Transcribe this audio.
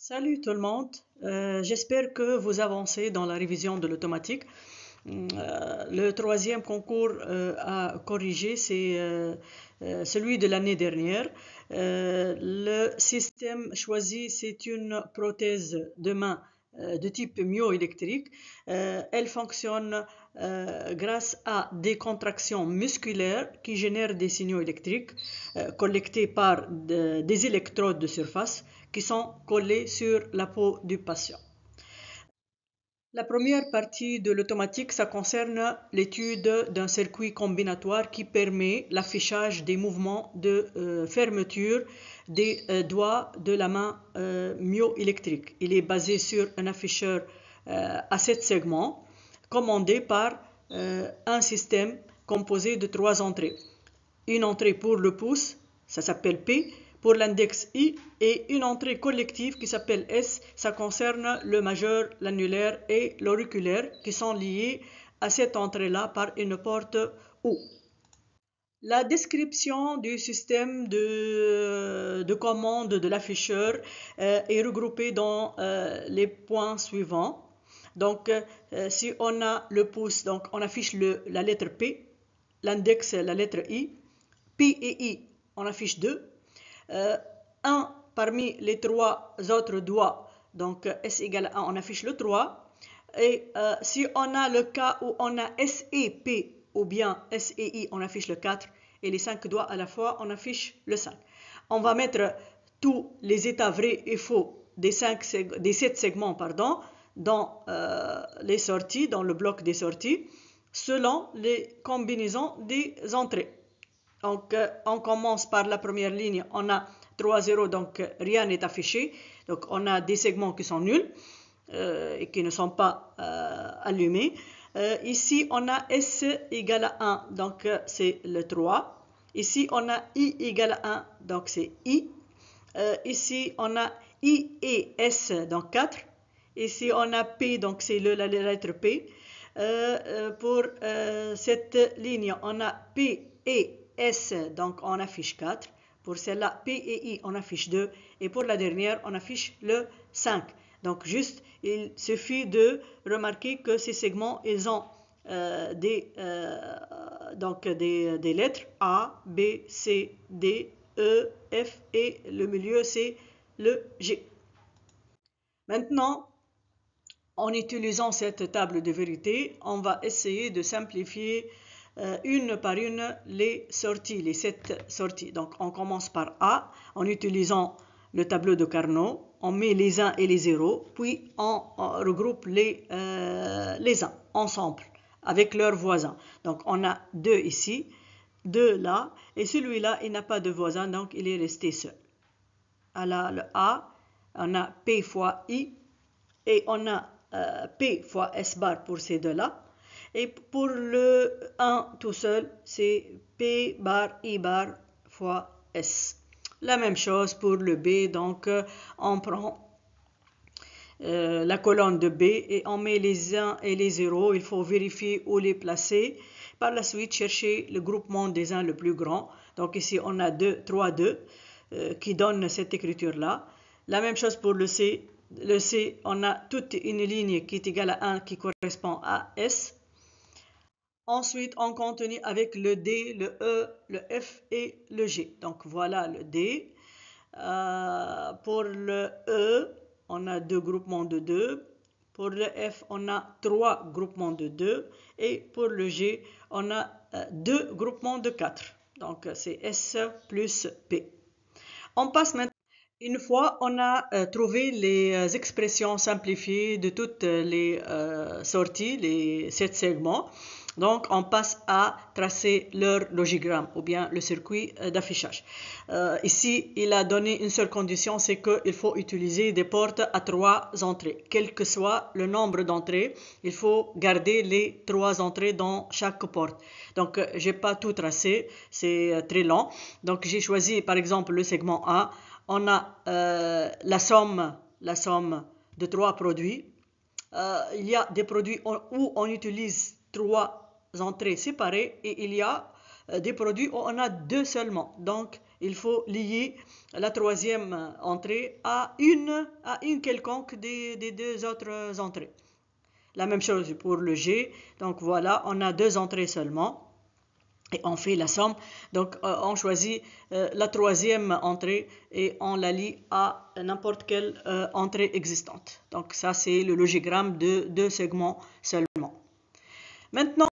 Salut tout le monde. J'espère que vous avancez dans la révision de l'automatique. Le troisième concours à corriger, c'est celui de l'année dernière. Le système choisi, c'est une prothèse de main de type myoélectrique. Elle fonctionne grâce à des contractions musculaires qui génèrent des signaux électriques collectés par des électrodes de surface qui sont collés sur la peau du patient. La première partie de l'automatique, ça concerne l'étude d'un circuit combinatoire qui permet l'affichage des mouvements de fermeture des doigts de la main myoélectrique. Il est basé sur un afficheur à 7 segments commandé par un système composé de 3 entrées. Une entrée pour le pouce, ça s'appelle P, pour l'index I, et une entrée collective qui s'appelle S, ça concerne le majeur, l'annulaire et l'auriculaire qui sont liés à cette entrée-là par une porte O. La description du système de commande de l'afficheur est regroupée dans les points suivants. Donc, si on a le pouce, donc on affiche la lettre P, l'index la lettre I, P et I, on affiche 2. Un parmi les 3 autres doigts, donc S égale 1, on affiche le 3. Et si on a le cas où on a S et P, ou bien S et I, on affiche le 4. Et les 5 doigts à la fois, on affiche le 5. On va mettre tous les états vrais et faux des 7 segments dans les sorties, dans le bloc des sorties, selon les combinaisons des entrées. Donc, on commence par la première ligne, on a 3 0, donc rien n'est affiché. Donc, on a des segments qui sont nuls et qui ne sont pas allumés. Ici, on a S égale à 1, donc c'est le 3. Ici, on a I égale à 1, donc c'est I. Ici, on a I et S, donc 4. Ici, on a P, donc c'est la lettre P. Pour cette ligne, on a P et S, donc on affiche 4. Pour celle-là, P et I, on affiche 2. Et pour la dernière, on affiche le 5. Donc juste, il suffit de remarquer que ces segments, ils ont des lettres A, B, C, D, E, F et le milieu, c'est le G. Maintenant, en utilisant cette table de vérité, on va essayer de simplifier une par une les sorties, les 7 sorties. Donc, on commence par A en utilisant le tableau de Carnot. On met les 1 et les 0, puis on regroupe les 1 ensemble avec leurs voisins. Donc, on a 2 ici, 2 là, et celui-là, il n'a pas de voisin, donc il est resté seul. Alors, le A, on a P fois I, et on a P fois S bar pour ces deux-là. Et pour le 1 tout seul, c'est P bar I bar fois S. La même chose pour le B, donc on prend la colonne de B et on met les 1 et les 0. Il faut vérifier où les placer. Par la suite, chercher le groupement des 1 le plus grand. Donc ici, on a 3, 2 qui donne cette écriture-là. La même chose pour le C. Le C, on a toute une ligne qui est égale à 1 qui correspond à S. Ensuite, on continue avec le D, le E, le F et le G. Donc voilà le D. Pour le E, on a 2 groupements de 2. Pour le F, on a 3 groupements de 2. Et pour le G, on a 2 groupements de 4. Donc c'est S plus P. On passe maintenant. Une fois on a trouvé les expressions simplifiées de toutes les sorties, les 7 segments, donc on passe à tracer leur logigramme ou bien le circuit d'affichage. Ici, il a donné une seule condition, c'est qu'il faut utiliser des portes à 3 entrées. Quel que soit le nombre d'entrées, il faut garder les 3 entrées dans chaque porte. Donc, j'ai pas tout tracé, c'est très long. Donc, j'ai choisi par exemple le segment A. On a la somme de 3 produits. Il y a des produits où on utilise 3 entrées séparées et il y a des produits où on a 2 seulement. Donc, il faut lier la troisième entrée à une quelconque des deux autres entrées. La même chose pour le G. Donc voilà, on a deux entrées seulement. Et on fait la somme. Donc on choisit la troisième entrée et on la lie à n'importe quelle entrée existante. Donc ça c'est le logigramme de deux segments seulement. Maintenant,